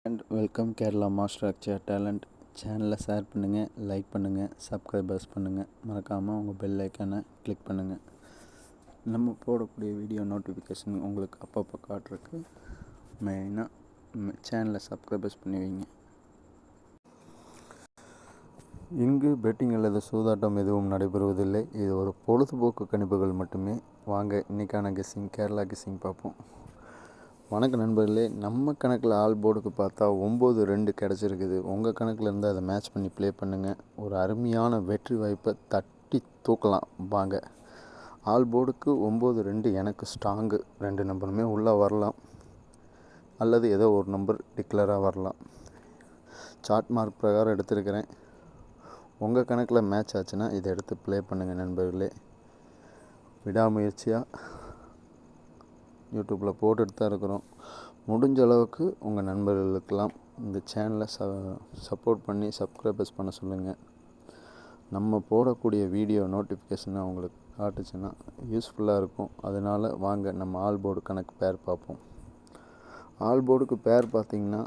And welcome Kerala master Akshaya talent சேனலை share பண்ணுங்கள், like பண்ணுங்கள், சப்ஸ்கிரைபர்ஸ் பண்ணுங்கள். மறக்காமல் உங்கள் பெல் ஐக்கானை கிளிக் பண்ணுங்கள். நம்ம போடக்கூடிய வீடியோ நோட்டிஃபிகேஷன் உங்களுக்கு அப்பப்போ காட்டுறதுக்கு மெயினாக சேனலை சப்ஸ்கிரைபர்ஸ் பண்ணி வைங்க. இங்கு பெட்டிங் அல்லது சூதாட்டம் எதுவும் நடைபெறுவதில்லை. இது ஒரு பொழுதுபோக்கு கணிப்புகள் மட்டுமே. வாங்க இன்றைக்கான கெஸ்ஸிங், கேரளா கெஸ்ஸிங் பார்ப்போம். வணக்கம் நண்பர்களே, நம்ம கணக்கில் ஆல் போர்டுக்கு பார்த்தா 9-2 கிடச்சிருக்குது. உங்கள் கணக்கில் இருந்தால் அதை மேட்ச் பண்ணி ப்ளே பண்ணுங்கள். ஒரு அருமையான வெற்றி வாய்ப்பை தட்டி தூக்கலாம். வாங்க. ஆல் போர்டுக்கு 9-2 எனக்கு ஸ்ட்ராங்கு. 2 நம்பருமே உள்ளே வரலாம், அல்லது ஏதோ ஒரு நம்பர் டிக்ளராக வரலாம். சார்ட் மார்க் பிரகாரம் எடுத்திருக்கிறேன். உங்கள் கணக்கில் மேட்ச் ஆச்சுன்னா இதை எடுத்து ப்ளே பண்ணுங்கள் நண்பர்களே. விடாமுயற்சியாக யூடியூப்பில் போட்டுட்டு தான் இருக்கிறோம். முடிஞ்ச அளவுக்கு உங்கள் நண்பர்களுக்கெல்லாம் இந்த சேனலை சப்போர்ட் பண்ணி சப்ஸ்கிரைபர்ஸ் பண்ண சொல்லுங்கள். நம்ம போடக்கூடிய வீடியோ நோட்டிஃபிகேஷனை அவங்களுக்கு காட்டுச்சுன்னா யூஸ்ஃபுல்லாக இருக்கும். அதனால் வாங்க நம்ம ஆல் போர்டு கணக்கு பேர் பார்ப்போம். ஆல் போர்டுக்கு பேர் பார்த்திங்கன்னா,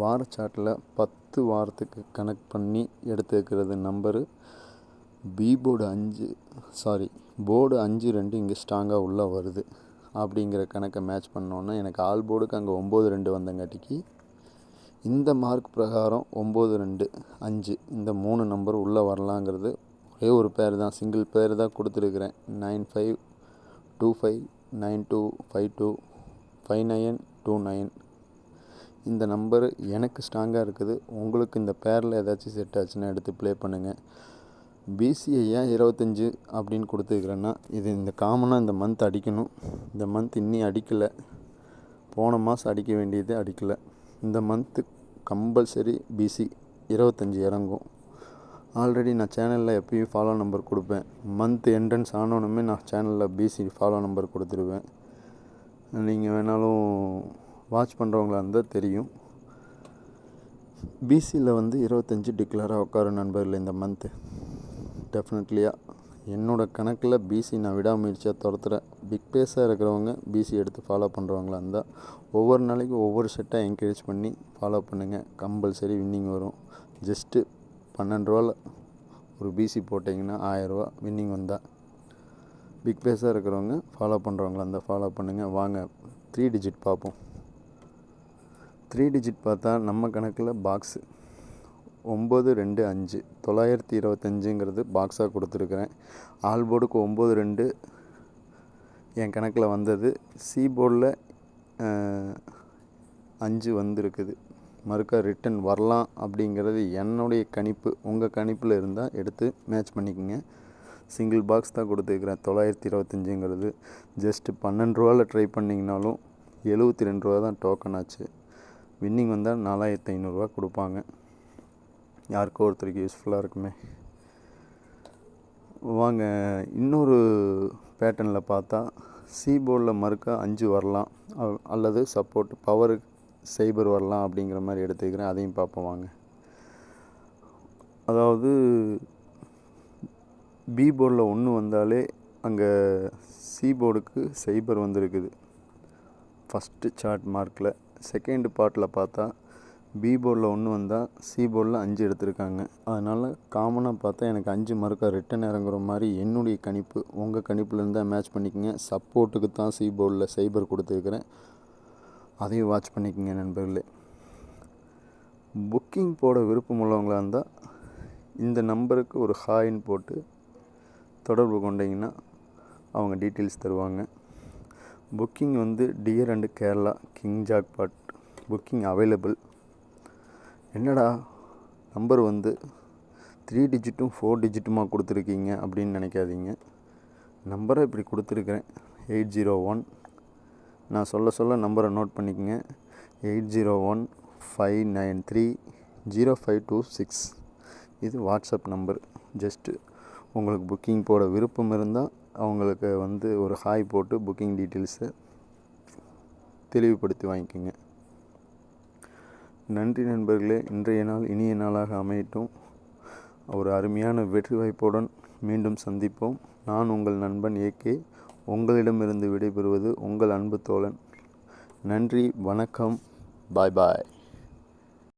வார சார்ட்டில் 10 வாரத்துக்கு கனெக்ட் பண்ணி எடுத்துக்கிறது நம்பரு போர்டு 5-2 இங்கே ஸ்ட்ராங்காக உள்ளே வருது அப்படிங்கிற கணக்கை மேட்ச் பண்ணோன்னா எனக்கு ஆல் போர்டுக்கு அங்கே 9-2 வந்தங்காட்டிக்கு இந்த மார்க் பிரகாரம் 9-2-5 இந்த 3 நம்பர் உள்ளே வரலாங்கிறது ஒரே ஒரு பேர் தான், சிங்கிள் பேர் தான் கொடுத்துருக்குறேன். 9525 9252 5929 இந்த நம்பரு எனக்கு ஸ்ட்ராங்காக இருக்குது. உங்களுக்கு இந்த பேரில் ஏதாச்சும் செட் ஆச்சுன்னா எடுத்து ப்ளே பண்ணுங்கள். பிசிஐ ஏன் 25 அப்படின்னு கொடுத்துருக்குறேன்னா, இது இந்த காமனாக இந்த மந்த் அடிக்கணும். இந்த மந்த் இன்னும் அடிக்கலை. போன மாதம் அடிக்க வேண்டியது அடிக்கலை. இந்த மந்த்து கம்பல்சரி பிசி 25 இறங்கும். ஆல்ரெடி நான் சேனலில் எப்பயும் ஃபாலோ நம்பர் கொடுப்பேன். மந்த் என்ட்ரன்ஸ் ஆனோனுமே நான் சேனலில் பிசி ஃபாலோ நம்பர் கொடுத்துருவேன். நீங்கள் வேணாலும் வாட்ச் பண்ணுறவங்களா இருந்தால் தெரியும். பிசியில் 25 டிக்ளராக உட்காரும் நண்பர்கள் இந்த மந்த்து. டெஃபினெட்லியாக என்னோடய கணக்கில் பிசி நான் விடாமுயற்சியாக துரத்துகிறேன். பிக் பேஸாக இருக்கிறவங்க பிசி எடுத்து ஃபாலோ பண்ணுறவங்களா இருந்தால் ஒவ்வொரு நாளைக்கும் ஒவ்வொரு செட்டாக என்கரேஜ் பண்ணி ஃபாலோ பண்ணுங்கள். கம்பல்சரி வின்னிங் வரும். ஜஸ்ட்டு 12 ரூபாவில் ஒரு பிசி போட்டிங்கன்னா 1000 ரூபா வின்னிங் வந்தால். பிக் பேஸாக இருக்கிறவங்க ஃபாலோ பண்ணுறவங்களா இருந்தால் ஃபாலோ பண்ணுங்கள். வாங்க 3 டிஜிட் பார்ப்போம். 3 டிஜிட் பார்த்தா நம்ம கணக்கில் பாக்ஸு 925 925ங்கிறது பாக்ஸாக கொடுத்துருக்குறேன். ஆல் போர்டுக்கு 92 என் கணக்கில் வந்தது. சி போர்டில் 5 வந்திருக்குது. மறுக்கா ரிட்டன் வரலாம் அப்படிங்கிறது என்னுடைய கணிப்பு. உங்கள் கணிப்பில் இருந்தால் எடுத்து மேட்ச் பண்ணிக்கோங்க. சிங்கிள் பாக்ஸ் தான் கொடுத்துருக்குறேன். 925ங்கிறது ஜஸ்ட்டு 12 ரூபாவில் ட்ரை பண்ணிங்கனாலும் 72 ரூபா தான் டோக்கன் ஆச்சு. வின்னிங் வந்தால் 4500 ரூபா கொடுப்பாங்க. யாருக்கோ ஒருத்தருக்கு யூஸ்ஃபுல்லாக இருக்குமே. வாங்க இன்னொரு பேட்டர்னில் பார்த்தா சி போர்டில் மறுக்கா 5 வரலாம், அல்லது சப்போர்ட் பவர் சைபர் வரலாம் அப்படிங்கிற மாதிரி எடுத்துக்கிறேன். அதையும் பார்ப்போம் வாங்க. அதாவது பி போர்டில் 1 வந்தாலே அங்கே சி போர்டுக்கு சைபர் வந்திருக்குது ஃபஸ்ட்டு சார்ட் மார்க்கில். செகண்ட் பார்ட்டில் பார்த்தா பி போர்டில் 1 வந்தால் சி போர்டில் 5 எடுத்திருக்காங்க. அதனால் காமனாக பார்த்தா எனக்கு 5 மறுக்கா ரிட்டன் இறங்குற மாதிரி என்னுடைய கணிப்பு. உங்கள் கணிப்பில் இருந்தால் மேட்ச் பண்ணிக்கோங்க. சப்போர்ட்டுக்கு தான் சி போர்டில் சைபர் கொடுத்துருக்குறேன். அதையும் வாட்ச் பண்ணிக்கோங்க நண்பர்களே. புக்கிங் போட விருப்பம் உள்ளவங்களாக இருந்தால் இந்த நம்பருக்கு ஒரு ஹாய்ன்னு போட்டு தொடர்பு கொண்டீங்கன்னா அவங்க டீட்டெயில்ஸ் தருவாங்க. Booking dear and Kerala king jackpot booking available. என்னடா நம்பர் 3 டிஜிட்டும் 4 டிஜிட்டுமா கொடுத்துருக்கீங்க அப்படின்னு நினைக்காதீங்க. நம்பரை இப்படி கொடுத்துருக்குறேன் 801. நான் சொல்ல நம்பரை நோட் பண்ணிக்கோங்க. 8015930526. இது வாட்ஸ்அப் நம்பர். ஜஸ்ட்டு உங்களுக்கு புக்கிங் போட விருப்பம் இருந்தால் அவங்களுக்கு ஒரு ஹாய் போட்டு புக்கிங் டீட்டெயில்ஸை தெளிவுபடுத்தி வாங்கிக்கோங்க. நன்றி நண்பர்களே. இன்றைய நாள் இனிய நாளாக அமையட்டும். ஒரு அருமையான வெற்றி வாய்ப்புடன் மீண்டும் சந்திப்போம். நான் உங்கள் நண்பன் ஏகே. உங்களிடமிருந்து விடைபெறுவது உங்கள் அன்பு தோழன். நன்றி, வணக்கம். பாய் பாய்.